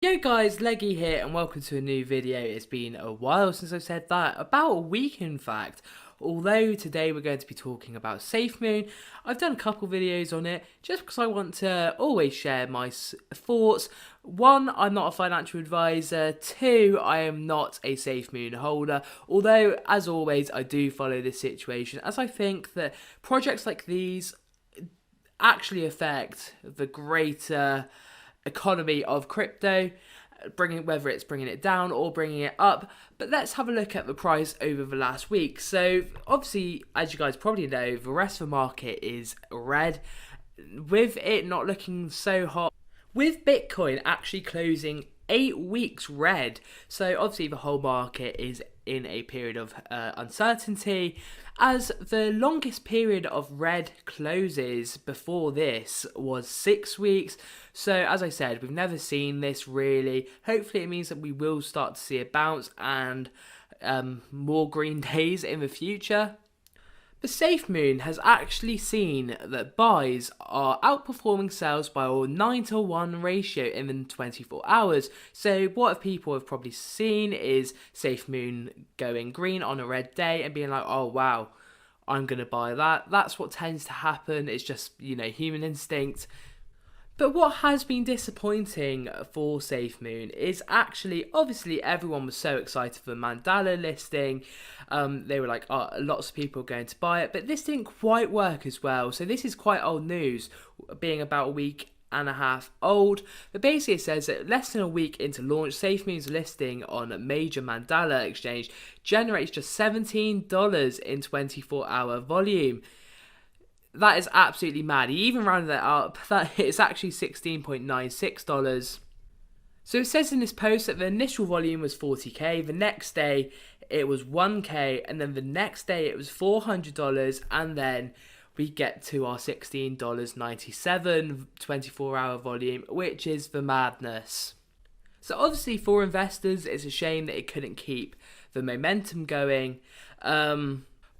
Yo guys, Leggy here and welcome to a new video. It's been a while since I've said that, about a week in fact. Although today we're going to be talking about Safemoon. I've done a couple videos on it just because I want to always share my thoughts. One, I'm not a financial advisor. Two, I am not a Safemoon holder. Although, as always, I do follow this situation as I think that projects like these actually affect the greater economy of crypto, whether it's bringing it down or bringing it up. But let's have a look at the price over the last week. So obviously, as you guys probably know, the rest of the market is red, with it not looking so hot, with Bitcoin actually closing 8 weeks red. So obviously the whole market is in a period of uncertainty, as the longest period of red closes before this was 6 weeks. So as I said, we've never seen this really. Hopefully it means that we will start to see a bounce and more green days in the future. But Safemoon has actually seen that buys are outperforming sales by a 9-to-1 ratio in the 24 hours. So what people have probably seen is Safemoon going green on a red day and being like, oh wow, I'm going to buy that. That's what tends to happen. It's just, human instinct. But what has been disappointing for Safemoon is actually, obviously, everyone was so excited for the Mandala listing. They were like, oh, lots of people are going to buy it. But this didn't quite work as well. So this is quite old news, being about a week and a half old. But basically it says that less than a week into launch, Safemoon's listing on a major Mandala exchange generates just $17 in 24-hour volume. That is absolutely mad. He even rounded that up. That it's actually $16.96. So it says in this post that the initial volume was 40k, the next day it was 1k, and then the next day it was $400, and then we get to our $16.97 24-hour volume, which is the madness. So obviously for investors, it's a shame that it couldn't keep the momentum going.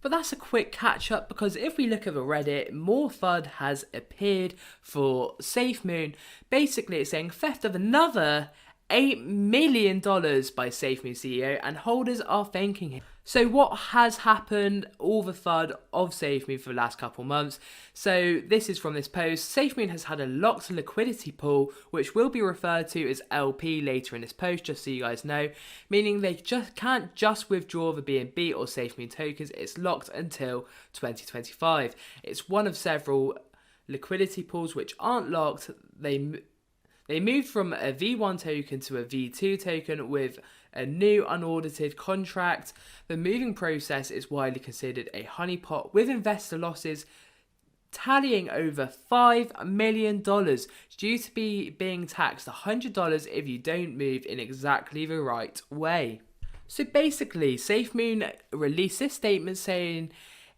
But that's a quick catch up, because if we look at the Reddit, more FUD has appeared for Safemoon. Basically it's saying theft of another $8 million by Safemoon CEO, and holders are thanking him. So what has happened, all the FUD of Safemoon for the last couple months? So this is from this post. Safemoon has had a locked liquidity pool, which will be referred to as LP later in this post, just so you guys know, meaning they can't just withdraw the BNB or Safemoon tokens. It's locked until 2025. It's one of several liquidity pools which aren't locked. They moved from a V1 token to a V2 token with a new unaudited contract. The moving process is widely considered a honeypot, with investor losses tallying over $5 million, due to being taxed $100 if you don't move in exactly the right way. So basically, Safemoon released this statement saying,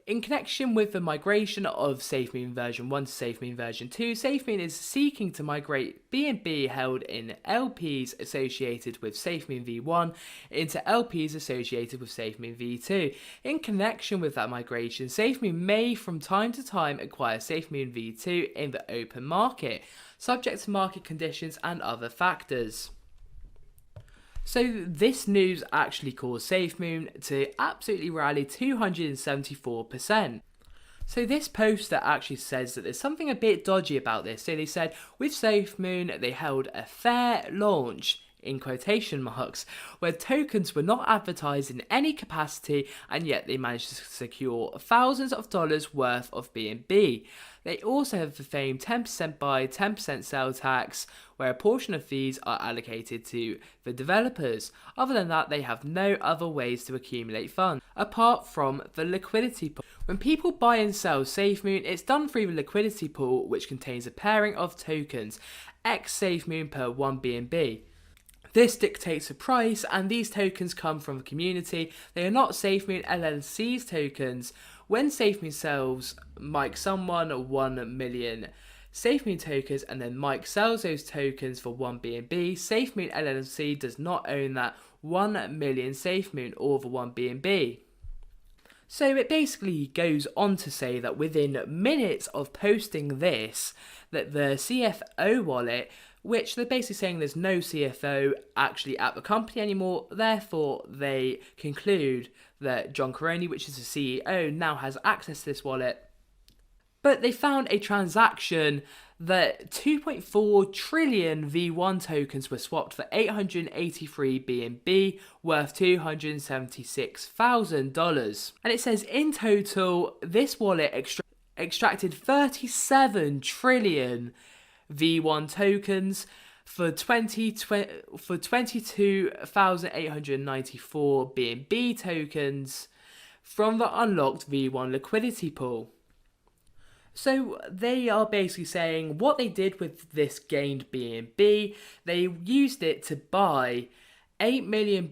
in connection with the migration of Safemoon version 1 to Safemoon version 2, Safemoon is seeking to migrate BNB held in LPs associated with Safemoon V1 into LPs associated with Safemoon V2. In connection with that migration, Safemoon may from time to time acquire Safemoon V2 in the open market, subject to market conditions and other factors. So this news actually caused Safemoon to absolutely rally 274%. So this poster actually says that there's something a bit dodgy about this. So they said with Safemoon they held a fair launch, in quotation marks, where tokens were not advertised in any capacity, and yet they managed to secure thousands of dollars worth of BNB. They also have the famed 10% buy, 10% sell tax, where a portion of these are allocated to the developers. Other than that, they have no other ways to accumulate funds, apart from the liquidity pool. When people buy and sell Safemoon, it's done through the liquidity pool, which contains a pairing of tokens, X Safemoon per 1 BNB. This dictates the price, and these tokens come from the community. They are not Safemoon LLC's tokens. When Safemoon sells Mike someone 1 million Safemoon tokens, and then Mike sells those tokens for 1 BNB, Safemoon LLC does not own that 1 million Safemoon or the 1 BNB. So it basically goes on to say that within minutes of posting this, that the CFO wallet which they're basically saying there's no CFO actually at the company anymore. Therefore, they conclude that John Caroni, which is the CEO, now has access to this wallet. But they found a transaction that 2.4 trillion V1 tokens were swapped for 883 BNB worth $276,000. And it says in total, this wallet extracted 37 trillion V1 tokens for 22,894 BNB tokens from the unlocked V1 liquidity pool. So they are basically saying what they did with this gained BNB, they used it to buy 8 million.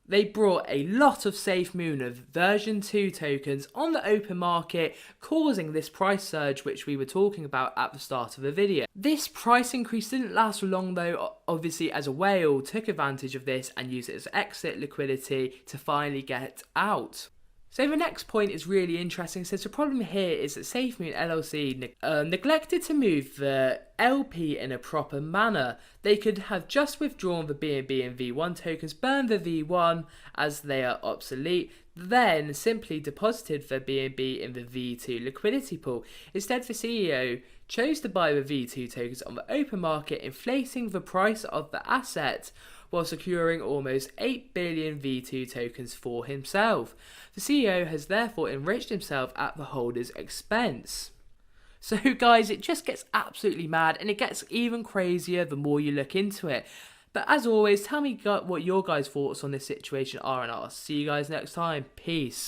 They brought a lot of Safemoon of version 2 tokens on the open market, causing this price surge which we were talking about at the start of the video. This price increase didn't last for long though, obviously, as a whale took advantage of this and used it as exit liquidity to finally get out. So the next point is really interesting. So the problem here is that Safemoon LLC neglected to move the LP in a proper manner. They could have just withdrawn the BNB and V1 tokens, burned the V1 as they are obsolete, then simply deposited the BNB in the V2 liquidity pool. Instead, the CEO chose to buy the V2 tokens on the open market, inflating the price of the asset while securing almost 8 billion V2 tokens for himself. The CEO has therefore enriched himself at the holder's expense. So guys, it just gets absolutely mad, and it gets even crazier the more you look into it. But as always, tell me what your guys' thoughts on this situation are, and I'll see you guys next time. Peace.